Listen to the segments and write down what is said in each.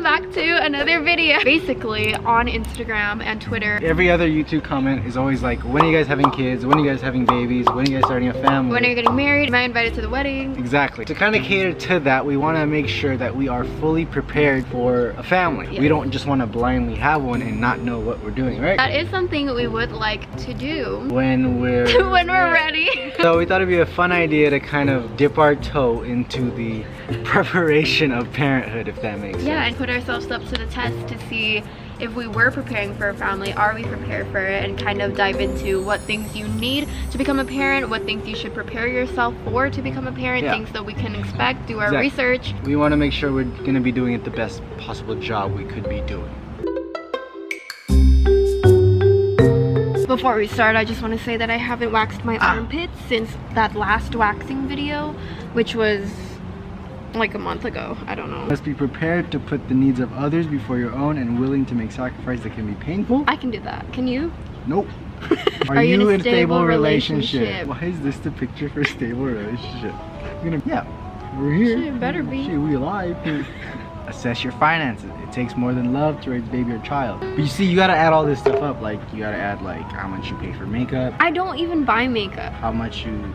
welcome back to another video. Basically on Instagram and Twitter, every other YouTube comment is always like, when are you guys having kids? When are you guys having babies? When are you guys starting a family? when are you getting married? Am I invited to the wedding? Exactly. To kind of cater to that, we want to make sure that we are fully prepared for a family. Yes. We don't just want to blindly have one and not know what we're doing, right? That is something we would like to do when we're ready. So we thought it'd be a fun idea to kind of dip our toe into the preparation of parenthood, if that makes sense. Yeah, and put ourselves up to the test to see if we were preparing for a family, are we prepared for it, and kind of dive into what things you need to become a parent, what things you should prepare yourself for to become a parent, things that we can expect, do our research. We want to make sure we're going to be doing it the best possible job we could be doing. Before we start, I just want to say that I haven't waxed my armpits since that last waxing video, which was like a month ago. I don't know. Must be prepared to put the needs of others before your own and willing to make sacrifices that can be painful. I can do that. Can you? Nope. Are you in a stable relationship? Why is this the picture for a stable relationship? Yeah, we're here. Shit, better be. Shit, we alive. Assess your finances. It takes more than love to raise a baby or child. But you see, you gotta add all this stuff up. Like, you gotta add like how much you pay for makeup. I don't even buy makeup. How much you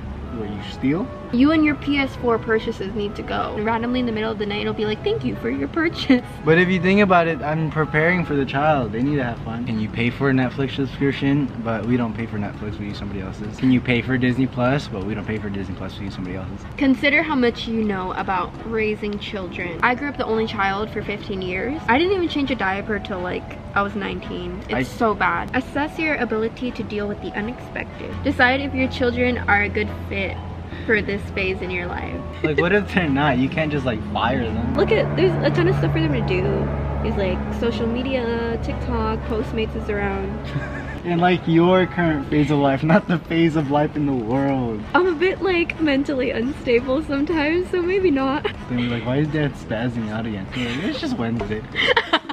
steal. You and your PS4 purchases need to go. Randomly in the middle of the night, it'll be like, thank you for your purchase. But if you think about it, I'm preparing for the child. They need to have fun. Can you pay for a Netflix subscription? But we don't pay for Netflix, we use somebody else's. Can you pay for Disney Plus? But we don't pay for Disney Plus, we use somebody else's. Consider how much you know about raising children. I grew up the only child for 15 years. I didn't even change a diaper till like I was 19. It's so bad. Assess your ability to deal with the unexpected. Decide if your children are a good fit for this phase in your life. Like, what if they're not? You can't just like fire them. Look at, there's a ton of stuff for them to do. There's like social media, TikTok, Postmates is around. And like your current phase of life, not the phase of life in the world. I'm a bit like mentally unstable sometimes, so maybe not. Then we're like, why is Dad spazzing out again? Like, it's just Wednesday.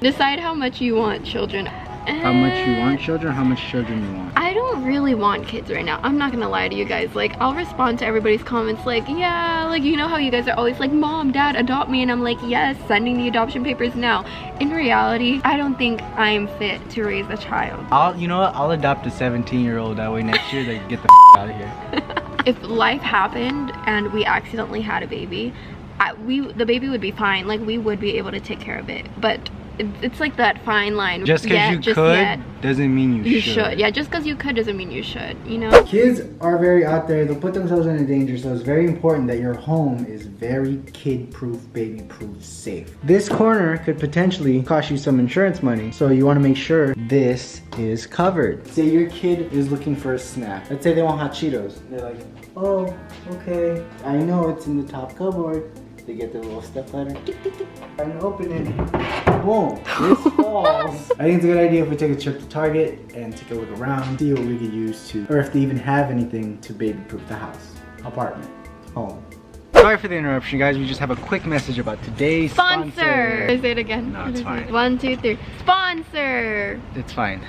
Decide how much you want children. How much you want children, how much children you want? I don't really want kids right now. I'm not gonna lie to you guys. Like, I'll respond to everybody's comments like, yeah, like, you know how you guys are always like, Mom, Dad, adopt me, and I'm like, yes, sending the adoption papers now. In reality, I don't think I'm fit to raise a child. You know what? I'll adopt a 17-year-old. That way next year they get the out of here. If life happened and we accidentally had a baby, the baby would be fine. Like, we would be able to take care of it. But it's like that fine line. Just because you could doesn't mean you should. Yeah, just because you could doesn't mean you should, you know? Kids are very out there. They'll put themselves in danger, so it's very important that your home is very kid-proof, baby-proof, safe. This corner could potentially cost you some insurance money, so you want to make sure this is covered. Say your kid is looking for a snack. Let's say they want hot Cheetos. They're like, oh, okay, I know it's in the top cupboard. They get their little stepladder and open it. Boom! This falls. I think it's a good idea if we take a trip to Target and take a look around, see what we could use to, or if they even have anything to baby-proof the house, apartment, home. Sorry for the interruption, guys. We just have a quick message about today's sponsor. Say it again. No, it's fine. 1, 2, 3. Sponsor. It's fine.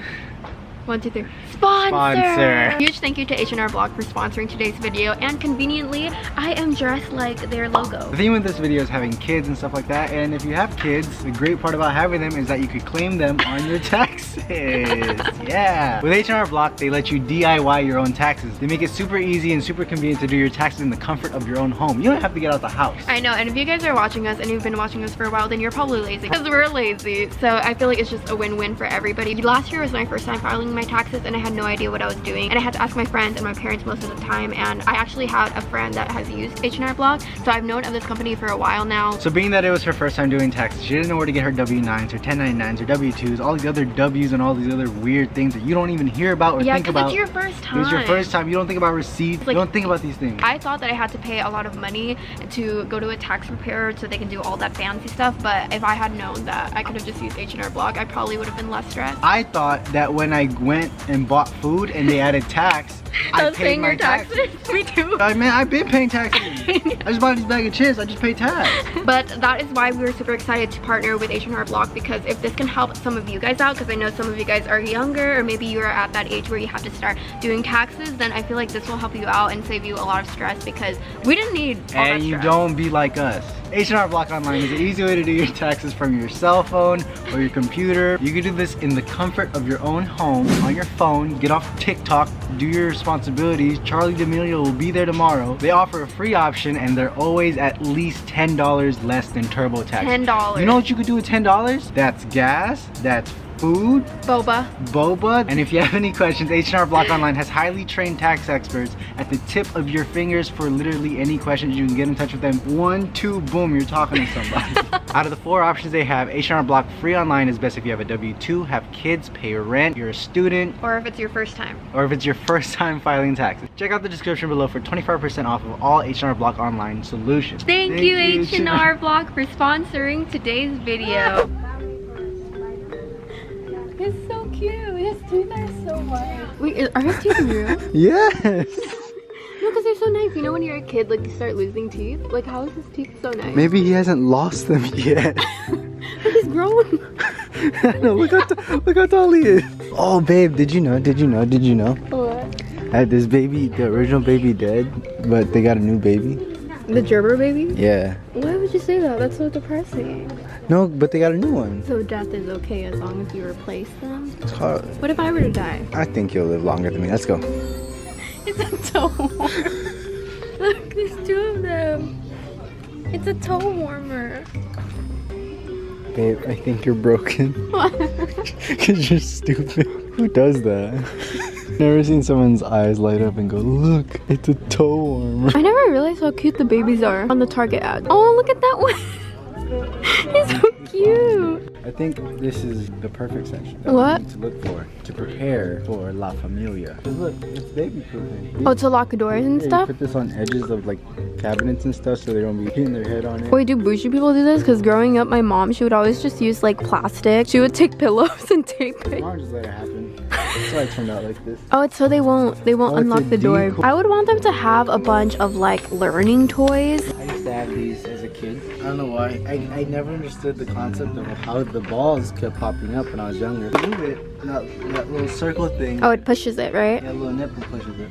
1, 2, 3. Sponsor! Huge thank you to H&R Block for sponsoring today's video, and conveniently, I am dressed like their logo. The theme of this video is having kids and stuff like that, and if you have kids, the great part about having them is that you could claim them on your taxes. Yeah! With H&R Block, they let you DIY your own taxes. They make it super easy and super convenient to do your taxes in the comfort of your own home. You don't have to get out the house. I know, and if you guys are watching us and you've been watching us for a while, then you're probably lazy, because we're lazy. So I feel like it's just a win-win for everybody. Last year was my first time filing my taxes, and I had no idea what I was doing, and I had to ask my friends and my parents most of the time, and I actually had a friend that has used H&R Block, so I've known of this company for a while now. So being that it was her first time doing taxes, she didn't know where to get her W-9s or 1099s or W-2s, all these other W's and all these other weird things that you don't even hear about or think about. It's your first time. It was your first time. You don't think about receipts. Like, you don't think about these things. I thought that I had to pay a lot of money to go to a tax preparer so they can do all that fancy stuff, but if I had known that I could have just used H&R Block, I probably would have been less stressed. I thought that when I went and bought food and they added tax, I paid my taxes. Me too. I mean, I've been paying taxes. I just bought this bag of chips. I just paid tax. But that is why we were super excited to partner with H&R Block, because if this can help some of you guys out, because I know some of you guys are younger, or maybe you are at that age where you have to start doing taxes, then I feel like this will help you out and save you a lot of stress, because we didn't need all that stress. And you don't be like us. H&R Block Online is an easy way to do your taxes from your cell phone or your computer. You can do this in the comfort of your own home, on your phone. Get off TikTok, do your responsibilities. Charlie D'Amelio will be there tomorrow. They offer a free option and they're always at least $10 less than TurboTax. $10. You know what you could do with $10? That's gas, that's food, boba. And if you have any questions, H&R Block Online has highly trained tax experts at the tip of your fingers for literally any questions. You can get in touch with them. 1, 2, boom, you're talking to somebody. Out of the 4 options they have, H&R Block free online is best if you have a W-2, have kids, pay rent, you're a student, or if it's your first time. Or if it's your first time filing taxes. Check out the description below for 25% off of all H&R Block Online solutions. Thank you H&R Block for sponsoring today's video. He's so cute. His teeth are so white. Wait, are his teeth real? Yes. No, because they're so nice. You know when you're a kid, like you start losing teeth? Like how is his teeth so nice? Maybe he hasn't lost them yet. But he's growing. No, look how tall he is. Oh babe, did you know? What? Had this baby, the original baby dead, but they got a new baby. The gerber baby? Yeah. Why would you say that? That's so depressing. No, but they got a new one. So death is okay as long as you replace them? It's hard. What if I were to die? I think you'll live longer than me. Let's go. It's a toe warmer. Look, there's 2 of them. It's a toe warmer. Babe, I think you're broken. What? Because you're stupid. Who does that? Never seen someone's eyes light up and go, look, it's a toe warmer. I never realized how cute the babies are on the Target ad. Oh, look at that one. It's so cute. I think this is the perfect section that What? we need to look for to prepare for La Familia. Look, it's baby proofing. Oh, to lock doors and Yeah, stuff? you put this on edges of like cabinets and stuff so they don't be hitting their head on it. Wait, do bougie people do this? Because growing up, my mom, she would always just use like plastic. She would take pillows and tape it. Mom just let it happen. That's why it turned out like this. Oh, it's so they won't unlock the door. decoy. I would want them to have a bunch of like learning toys. I used to have these as a kid. I don't know why. I never understood the concept of how the balls kept popping up when I was younger. Move it, that little circle thing. Oh, it pushes it, right? Yeah, little nipple pushes it.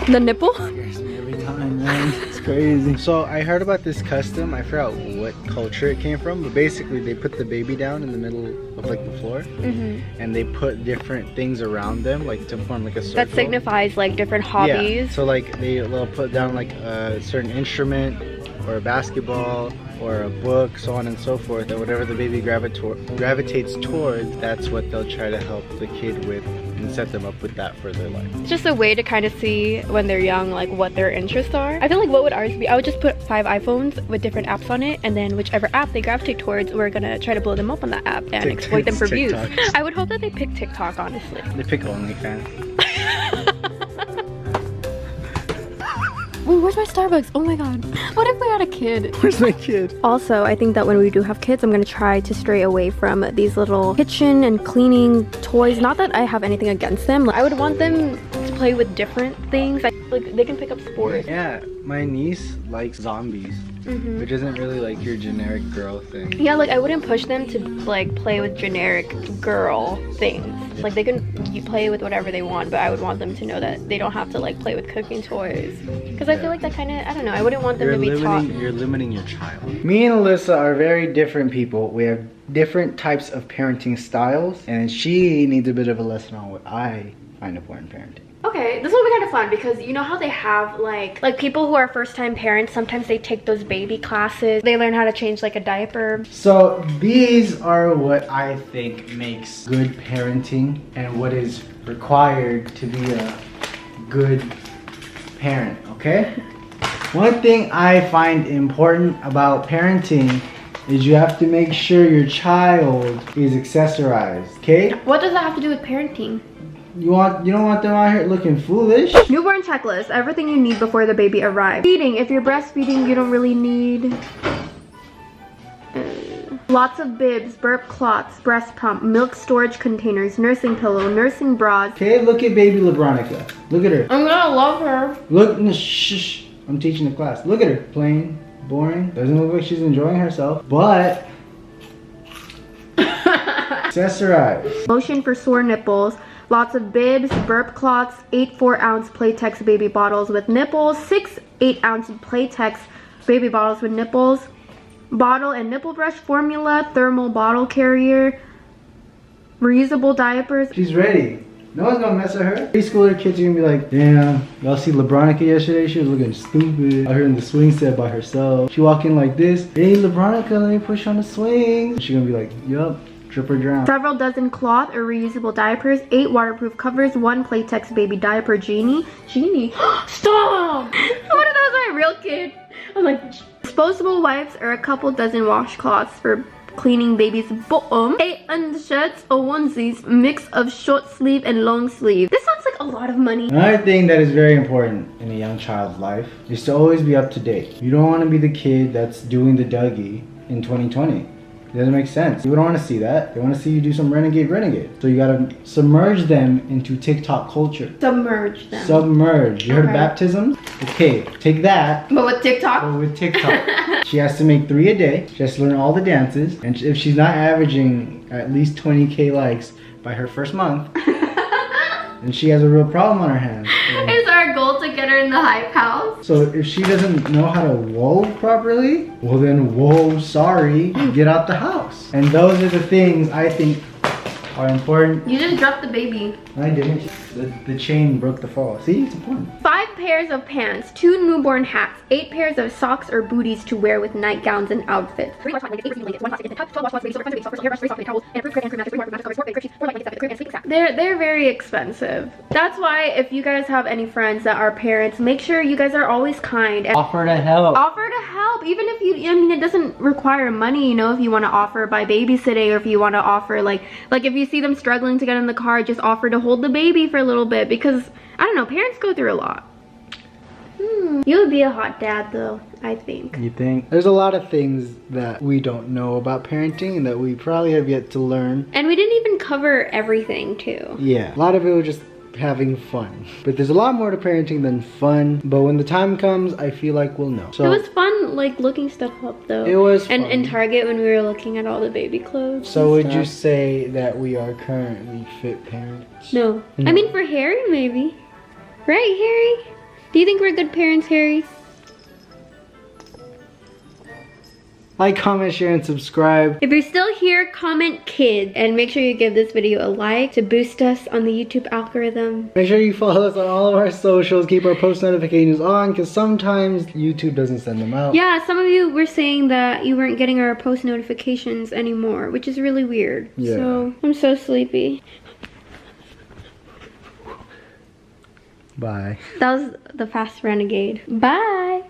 The nipple? Scares me every time, man. It's crazy. So I heard about this custom. I forgot what culture it came from, but basically they put the baby down in the middle of like the floor, and they put different things around them, like to form like a circle. That signifies like different hobbies. Yeah. So like they'll put down like a certain instrument or a basketball or a book, so on and so forth, and whatever the baby gravitates towards, that's what they'll try to help the kid with and set them up with that for their life. It's just a way to kind of see when they're young like what their interests are. I feel like what would ours be? I would just put 5 iPhones with different apps on it, and then whichever app they gravitate towards, we're gonna try to blow them up on that app and exploit them for views. I would hope that they pick TikTok, honestly. They pick OnlyFans. Wait, where's my Starbucks? Oh my god. What if we had a kid? Where's my kid? Also, I think that when we do have kids, I'm gonna try to stray away from these little kitchen and cleaning toys. Not that I have anything against them. I would want them to play with different things. Like they can pick up sports. Yeah, my niece likes zombies, which isn't really like your generic girl thing. Yeah, like I wouldn't push them to like play with generic girl things. Like they can play with whatever they want, but I would want them to know that they don't have to like play with cooking toys. Because I feel like that kind of, I don't know, I wouldn't want them to be taught. You're limiting your child. Me and Alyssa are very different people. We have different types of parenting styles, and she needs a bit of a lesson on what I find important parenting. Okay, this will be kind of fun because you know how they have like people who are first-time parents, sometimes they take those baby classes. They learn how to change like a diaper. So these are what I think makes good parenting and what is required to be a good parent, okay? One thing I find important about parenting is you have to make sure your child is accessorized, okay? What does that have to do with parenting? You don't want them out here looking foolish. Newborn checklist, everything you need before the baby arrives. Feeding, if you're breastfeeding, you don't really need Lots of bibs, burp cloths, breast pump, milk storage containers, nursing pillow, nursing bras. Okay, look at baby LeBronica. Look at her. I'm gonna love her. Look, shh. I'm teaching the class. Look at her. Plain, boring. Doesn't look like she's enjoying herself, but accessorize. Lotion for sore nipples. Lots of bibs, burp cloths, 8 4-ounce Playtex baby bottles with nipples, 6 8-ounce Playtex baby bottles with nipples, bottle and nipple brush formula, thermal bottle carrier, reusable diapers. She's ready. No one's gonna mess with her. Preschooler kids are gonna be like, damn, y'all see LeBronica yesterday? She was looking stupid out here in the swing set by herself. She walk in like this, hey LeBronica, let me push on the swing. She's gonna be like, yup, trip or drown. Several dozen cloth or reusable diapers, 8 waterproof covers, 1 Playtex baby diaper genie. Genie? Stop! What if that was my real kid? I'm like, disposable wipes or a couple dozen washcloths for cleaning baby's bottom, 8 undershirts or onesies, mix of short sleeve and long sleeve. This sounds like a lot of money. Another thing that is very important in a young child's life is to always be up to date. You don't want to be the kid that's doing the Dougie in 2020. It doesn't make sense. You don't want to see that. They want to see you do some renegade. So you gotta submerge them into TikTok culture. Submerge them. Submerge. You heard of Okay. baptism? Okay, take that. But with TikTok? But with TikTok. She has to make 3 a day. She has to learn all the dances. And if she's not averaging at least 20K likes by her first month, then she has a real problem on her hands. Is our goal to get her in the hype house? So if she doesn't know how to whoa properly, well then whoa, sorry, get out the house. And those are the things I think are important. You just dropped the baby. I didn't. The chain broke the fall. See, it's important. 5 pairs of pants, 2 newborn hats, 8 pairs of socks or booties to wear with nightgowns and outfits. 3 washcloths, 8 routine blankets, 1 plastic instant cup, 12 washcloths, baby soap, baby soap, hairbrush, 3 soft towels, and approved crate and cream mattress, 3 waterproof mattress covers, 4 bed sheets, 4 light blankets, 7 crib and sleeping sack. They're very expensive. That's why if you guys have any friends that are parents, make sure you guys are always kind. And Offer to help. offer to help, even if you, I mean, it doesn't require money, you know, if you want to offer by babysitting or if you want to offer like if you see them struggling to get in the car, just offer to hold the baby for a little bit because, I don't know, parents go through a lot. You would be a hot dad though, I think. You think? There's a lot of things that we don't know about parenting and that we probably have yet to learn. And we didn't even cover everything too. Yeah, a lot of it was just having fun. But there's a lot more to parenting than fun. But when the time comes, I feel like we'll know. So it was fun like looking stuff up though. It was fun. And in Target when we were looking at all the baby clothes. So and would stuff. you say that we are currently fit parents? No. No. I mean for Harry maybe. Right, Harry? Do you think we're good parents, Harry? Like, comment, share, and subscribe. If you're still here, comment kids and make sure you give this video a like to boost us on the YouTube algorithm. Make sure you follow us on all of our socials. Keep our post notifications on because sometimes YouTube doesn't send them out. Yeah, some of you were saying that you weren't getting our post notifications anymore, which is really weird. Yeah. So, I'm so sleepy. Bye. That was the Fast Renegade. Bye!